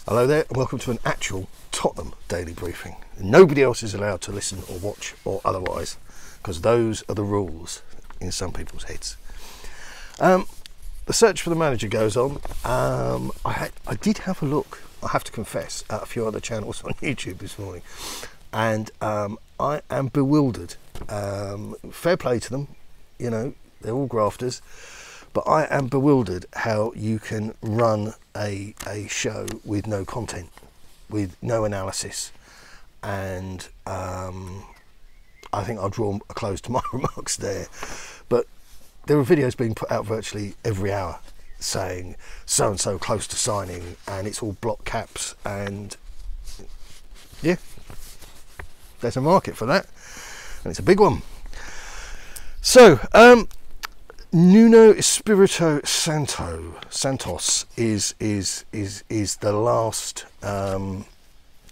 Hello there and welcome to an actual Tottenham daily briefing. Nobody else is allowed to listen or watch or otherwise, because those are the rules in some people's heads. The search for the manager goes on. I did have a look, I have to confess, at a few other channels on YouTube this morning, and I am bewildered. Fair play to them, you know, they're all grafters. But I am bewildered how you can run a show with no content, with no analysis, and I think I'll draw a close to my remarks there. But there are videos being put out virtually every hour saying so-and-so close to signing, and it's all block caps, and yeah, there's a market for that, and it's a big one. So, Nuno Espírito Santos is the last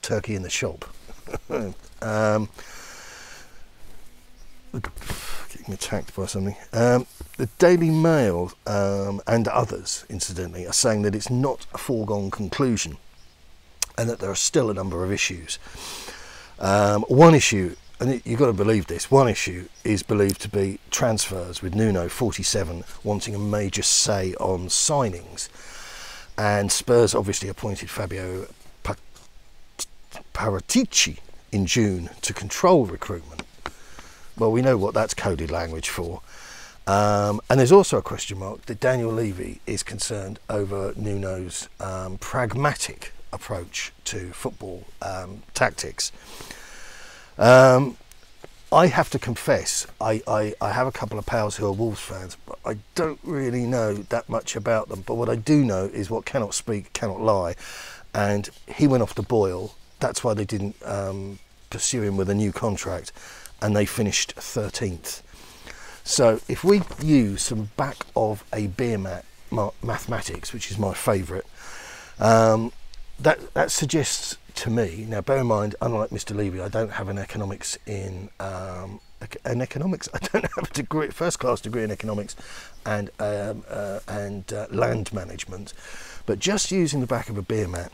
turkey in the shop. Getting attacked by something. The Daily Mail and others, incidentally, are saying that it's not a foregone conclusion and that there are still a number of issues. One issue, and you've got to believe this, one issue is believed to be transfers, with Nuno, 47, wanting a major say on signings. And Spurs obviously appointed Fabio Paratici in June to control recruitment. Well, we know what that's coded language for. And there's also a question mark that Daniel Levy is concerned over Nuno's pragmatic approach to football tactics. I have to confess, I have a couple of pals who are Wolves fans, but I don't really know that much about them. But what I do know is what cannot speak cannot lie, and he went off the boil. That's why they didn't pursue him with a new contract, and they finished 13th. So if we use some back of a beer mat mathematics, which is my favourite, that suggests to me, now bear in mind, unlike Mr. Levy, I don't have an economics in I don't have a degree, first-class degree in economics and land management, but just using the back of a beer mat,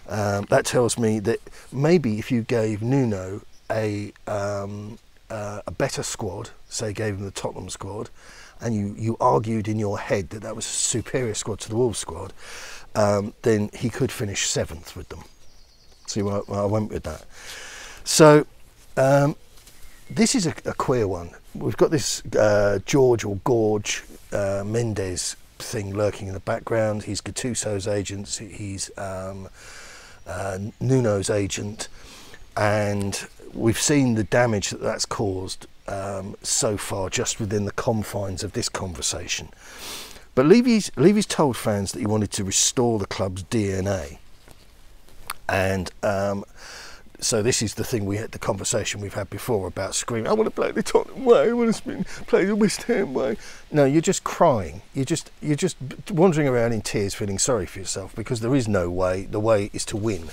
that tells me that maybe if you gave Nuno a better squad, say gave him the Tottenham squad, and you argued in your head that that was a superior squad to the Wolves squad, then he could finish 7th with them. See where I went with that. So this is a queer one. We've got this George or Gorge Mendes thing lurking in the background. He's Gattuso's agent, he's Nuno's agent, and we've seen the damage that that's caused so far just within the confines of this conversation. But Levy's told fans that he wanted to restore the club's DNA. And so this is the thing the conversation we've had before about screaming, I want to play the Tottenham way, I want to play the West Ham way. No, you're just crying. You're just wandering around in tears, feeling sorry for yourself, because there is no way. The way is to win.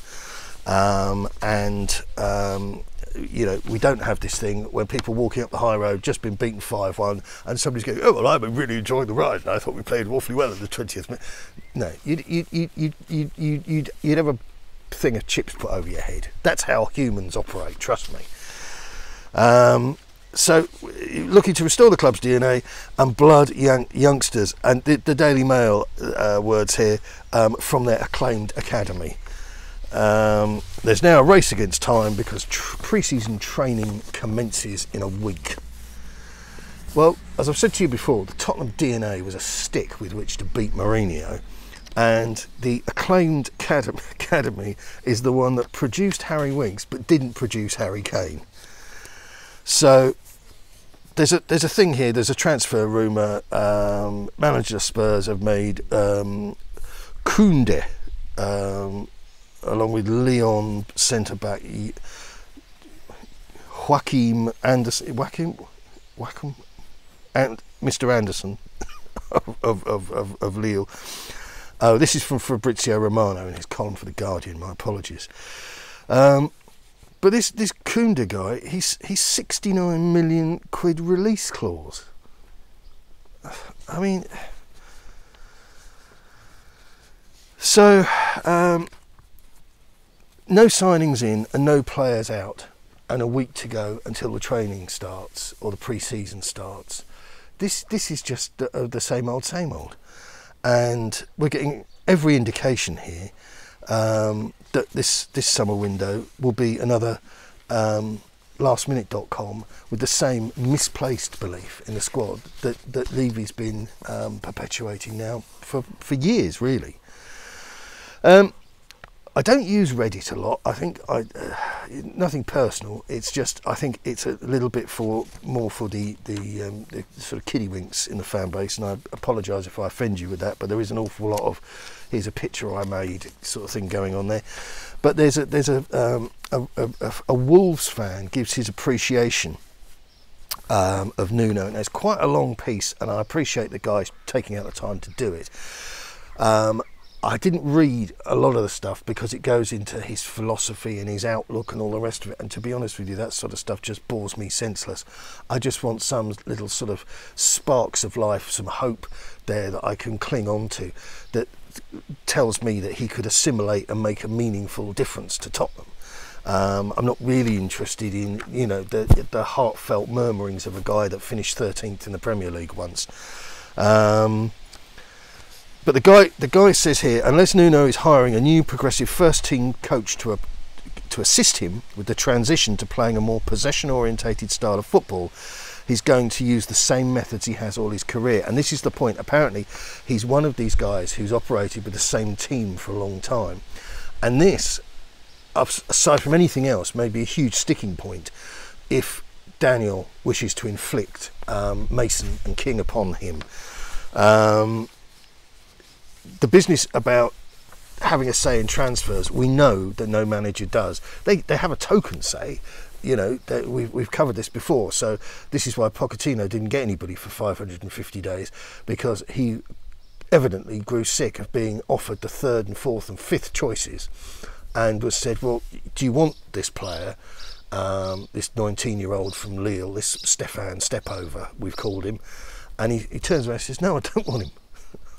You know, we don't have this thing when people walking up the high road, just been beaten 5-1, and somebody's going, oh, well, I've been really enjoying the ride, and I thought we played awfully well at the 20th minute. No, you'd have a thing of chips put over your head. That's how humans operate, trust me. So looking to restore the club's DNA and blood youngsters, and the Daily Mail words here, from their acclaimed academy. There's now a race against time because pre-season training commences in a week. Well, as I've said to you before, the Tottenham DNA was a stick with which to beat Mourinho, and the acclaimed academy is the one that produced Harry Winks but didn't produce Harry Kane. So there's a thing here. There's a transfer rumour. Manager Spurs have made Koundé, along with Leon centre-back Joachim Anderson, and Mr. Anderson of Lille. Oh, this is from Fabrizio Romano in his column for The Guardian, my apologies. But this Koundé guy, he's 69 million quid release clause. I mean, so no signings in and no players out, and a week to go until the training starts or the pre-season starts. This is just the same old, and we're getting every indication here that this summer window will be another lastminute.com with the same misplaced belief in the squad that Levy's been perpetuating now for years, really. I don't use Reddit a lot. I think nothing personal. It's just I think it's a little bit more for the sort of kiddywinks in the fan base, and I apologise if I offend you with that. But there is an awful lot of here's a picture I made sort of thing going on there. But there's a Wolves fan gives his appreciation of Nuno, and there's quite a long piece, and I appreciate the guys taking out the time to do it. I didn't read a lot of the stuff because it goes into his philosophy and his outlook and all the rest of it, and to be honest with you, that sort of stuff just bores me senseless. I just want some little sort of sparks of life, some hope there that I can cling on to, that tells me that he could assimilate and make a meaningful difference to Tottenham. I'm not really interested in, you know, the heartfelt murmurings of a guy that finished 13th in the Premier League once. But the guy says here, unless Nuno is hiring a new progressive first-team coach to assist him with the transition to playing a more possession-orientated style of football, he's going to use the same methods he has all his career. And this is the point. Apparently, he's one of these guys who's operated with the same team for a long time. And this, aside from anything else, may be a huge sticking point if Daniel wishes to inflict Mason and King upon him. The business about having a say in transfers, we know that no manager does. They have a token say, you know, we've covered this before. So this is why Pochettino didn't get anybody for 550 days, because he evidently grew sick of being offered the third and fourth and fifth choices, and was said, well, do you want this player, this 19-year-old from Lille, this Stefan Stepover, we've called him? And he turns around and says, no, I don't want him.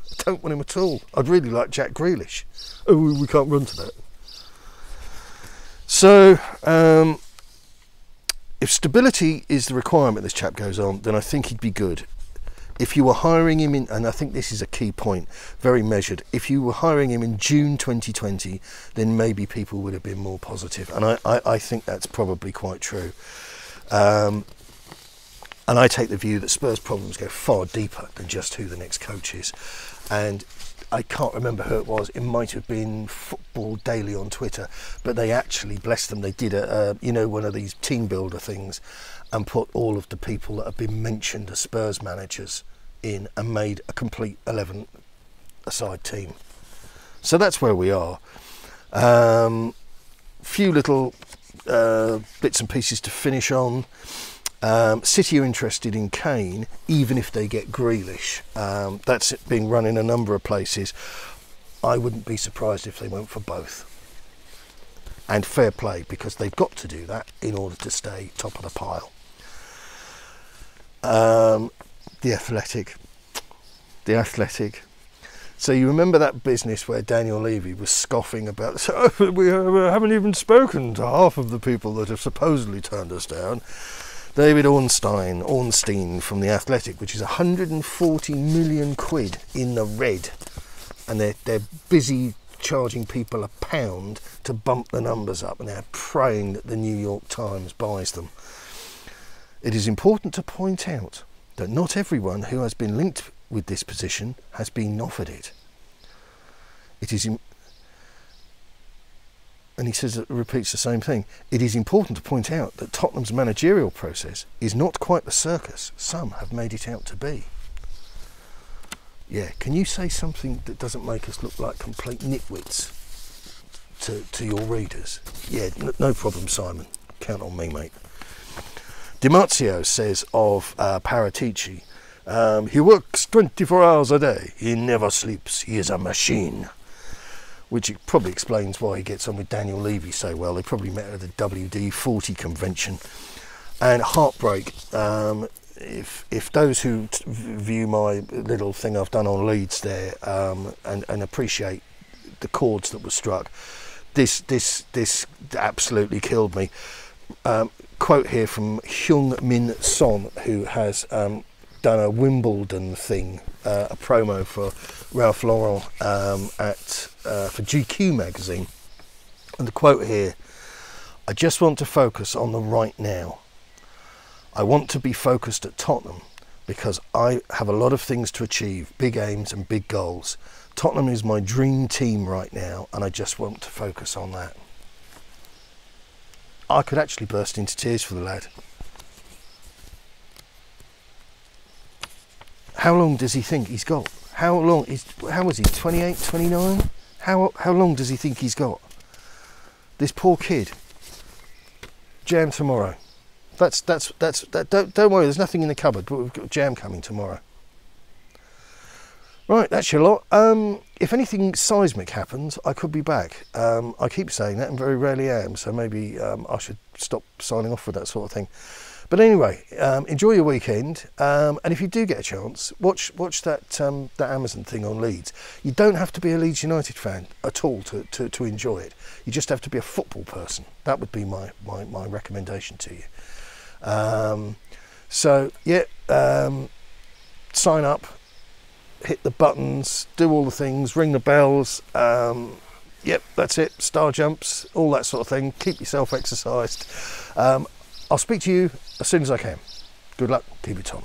I don't want him at all. I'd really like Jack Grealish. Oh, we can't run to that. So, if stability is the requirement, this chap goes on, then I think he'd be good. If you were hiring him in, and I think this is a key point, very measured, if you were hiring him in June 2020, then maybe people would have been more positive. And I think that's probably quite true. And I take the view that Spurs' problems go far deeper than just who the next coach is. And I can't remember who it was. It might have been Football Daily on Twitter, but they actually, bless them, they did one of these Teambuilder things and put all of the people that have been mentioned as Spurs managers in and made a complete 11-a-side team. So that's where we are. Few little bits and pieces to finish on. City are interested in Kane, even if they get Grealish. That's being run in a number of places. I wouldn't be surprised if they went for both. And fair play, because they've got to do that in order to stay top of the pile. The Athletic. So you remember that business where Daniel Levy was scoffing about, so we haven't even spoken to half of the people that have supposedly turned us down. David Ornstein from The Athletic, which is 140 million quid in the red, and they're busy charging people £1 to bump the numbers up, and they're praying that the New York Times buys them. It is important to point out that not everyone who has been linked with this position has been offered it. And he says, it repeats the same thing. It is important to point out that Tottenham's managerial process is not quite the circus some have made it out to be. Yeah, can you say something that doesn't make us look like complete nitwits to your readers? Yeah, no problem, Simon. Count on me, mate. Dimazio says of Paratici, he works 24 hours a day. He never sleeps. He is a machine. Which probably explains why he gets on with Daniel Levy so well. They probably met at the WD-40 convention. And heartbreak, if those who view my little thing I've done on Leeds there and appreciate the chords that were struck, this absolutely killed me. Quote here from Hyung Min Son, who has done a Wimbledon thing, a promo for Ralph Lauren for GQ magazine. And the quote here: "I just want to focus on the right now. I want to be focused at Tottenham because I have a lot of things to achieve, big aims and big goals. Tottenham is my dream team right now, and I just want to focus on that." I could actually burst into tears for the lad. How long does he think he's got? How was he, 28, 29? How long does he think he's got? This poor kid. Jam tomorrow. Don't worry, there's nothing in the cupboard, but we've got jam coming tomorrow. Right, that's your lot. If anything seismic happens, I could be back. I keep saying that and very rarely am, so maybe I should stop signing off with that sort of thing. But anyway, enjoy your weekend, and if you do get a chance, watch that Amazon thing on Leeds. You don't have to be a Leeds United fan at all to enjoy it. You just have to be a football person. That would be my recommendation to you. So yeah, sign up, hit the buttons, do all the things, ring the bells. Yep, that's it. Star jumps, all that sort of thing. Keep yourself exercised. I'll speak to you as soon as I can. Good luck. Keep it on.